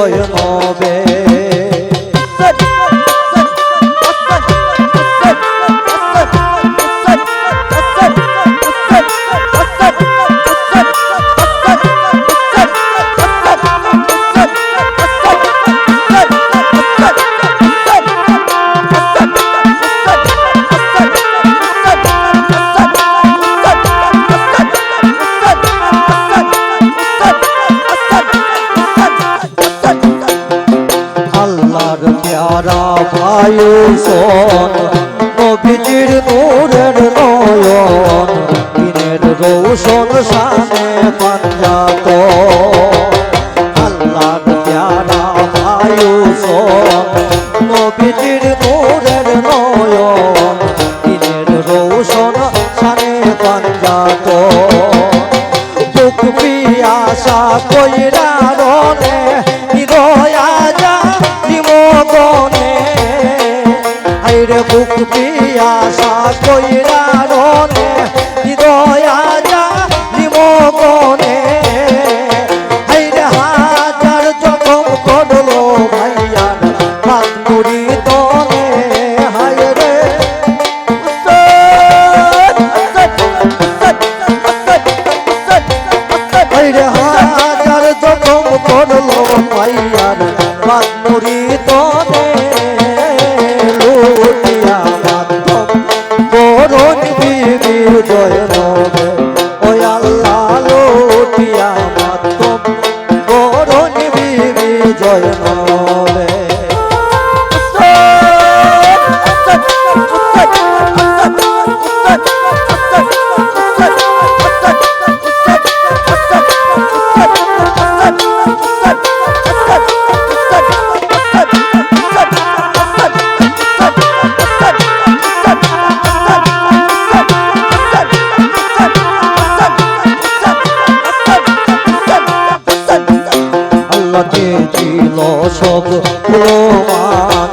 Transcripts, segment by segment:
জয়নবে प्यारा भाई सोन नबीजिर नूरेर नयन दिनेर रोशन शाने पांजात अल्लाहर प्यारा भाई सोन नबीजिर नूरेर नयन दिनेर रोशन शाने पांजात बुक पियासा कइरा रने हृदया जा बुक पियासा कइरा रने हृदया जा निमगने हायरे हाजार जखम करलो भाइयार हाथ मुड़ी तने हायरे हायरे हाजार जखम करलो भाइयार हाथ मुड़ी तने জয়নবে ও আল্লাহ লুটিয়া মাতম বরণ বিবি জয়নবে ছিল সব প্রমাণ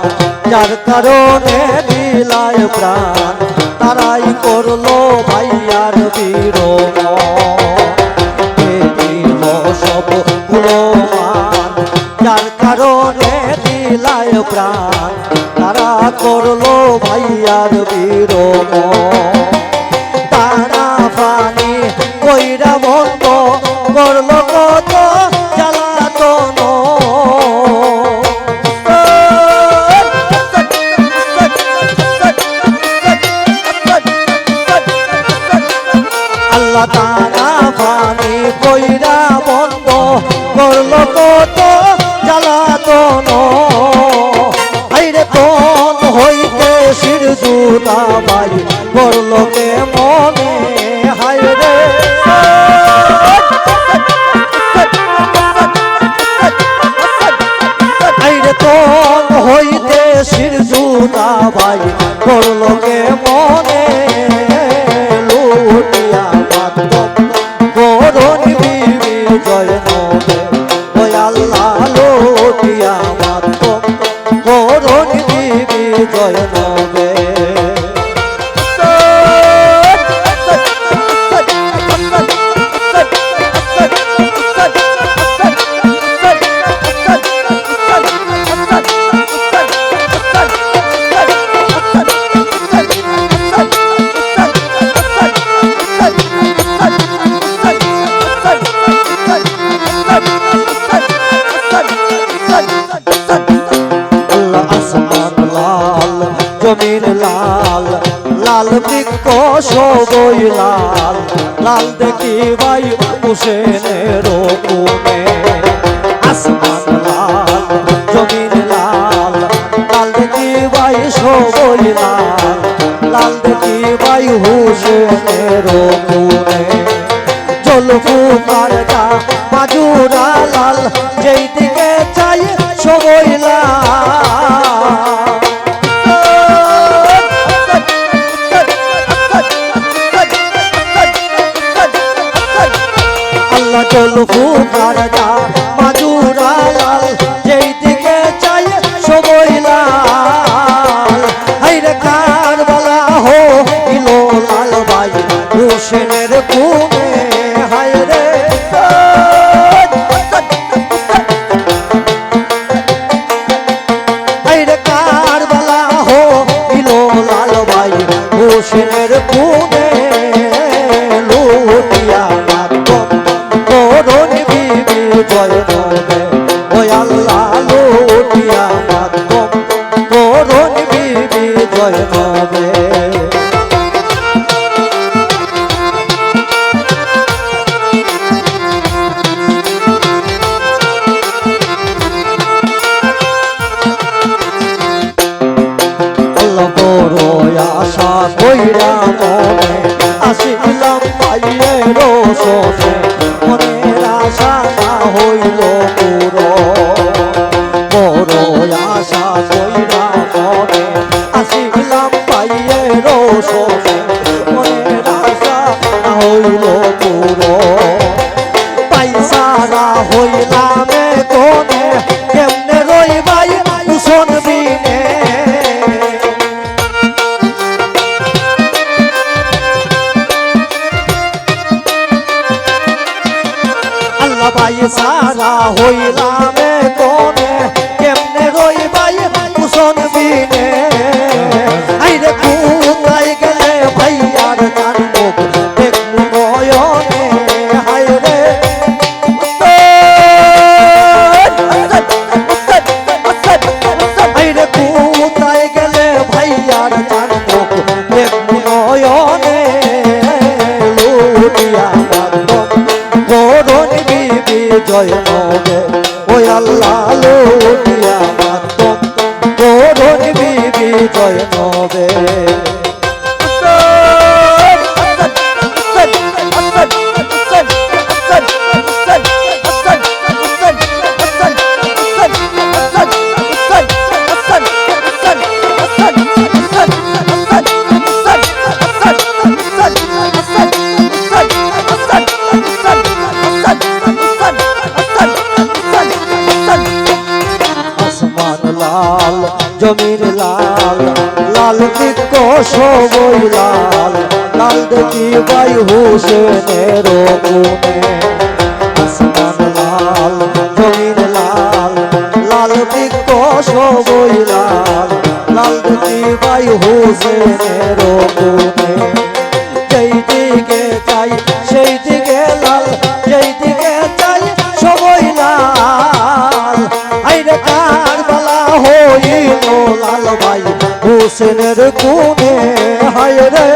যার কারণে দিলায় প্রাণ তারাই করলো ভাইয়ার বিরোধ সব প্রমাণ যার কারণে দিলায় প্রাণ তারা করলো ভাইয়ার বিরোধ তারা পানি কইরা বন্ধ করলো কত জ্বালাতন আল্লাহ তারা পানি কইরা বন্ধ করলো কত জ্বালাতন হায়রে কোন হইতে শির জুতা বাই করলো কে মনে হায়রে হায়রে কোন হইতে শির জুতা বাই করলো কে মনে লুটিয়া মাতম বরণ বিবি জয়নবে ও আল্লাহ লুটিয়া মাতম বরণ বিবি জয়নবে জমিন লাল লাল বৃক্ষ সবই লাল লাল দেখি ভাই হুসেনের কোণে আসমান লাল জমিন লাল লাল দেখি ভাই সবই লাল লাল দেখি ভাই হুসেনের কোণে জলফুকার দা মাজুরা লাল যেই দিকে চাই সবই লাল জলফুকার দা মাজুরা লাল যেই দিকে চাই সবই লাল হায়রে কারবালা হো ইলো লাল ভাই হুসেনের কোণে হায়রে জয় নবে বড় আশা কইরা মনে আসিলাম পাইয়ের রোশনে মনের আশা না হইল পুরো বড় আশা কইরা মনে আসিলাম পাইয়ের রোশনে মনের আশা না হইল পুরো পাইসারা হইলাম কোনে কেমনে রইবাই কুশন বিনে ভাই সারা হইলাম কোনে কেমনে রইবাই কুশন বিনে আইরে কোথায় গেলে ভাইয়ার গান মুখ দেখলু নয়নে হায়রে আইরে কোথায় গেলে ভাইয়ার গান মুখ দেখলু নয়নে লুটিয়া জয় নবে ওই আল্লাহ লুটিয়া মাতম গরুর বিবি জয় নবে লাল জমির লাল লাল দিক সবই লাল লাল দেখি বাই হুসেনের গুণে আসমান লাল জমির লাল লাল দিক সবই লাল লাল দেখি বাই হুসেনের গুণে যেই দিকে চাই সেই দিকে লাল যেই দিকে চাই সবই লাল আইরে কারবালা হইল লাল ভাই হুসেনের গুণে হায়রে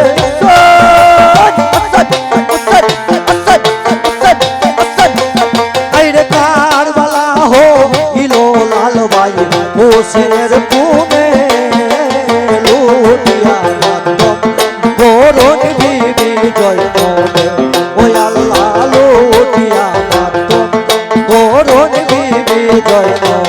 আইরে কারবালা হইল লাল ভাই হুসেনের গুণে লুটিয়া মাতম গরুর বিবি জয় নবে ওই আল্লাহ লুটিয়া মাতম গরুর বিবি জয় নবে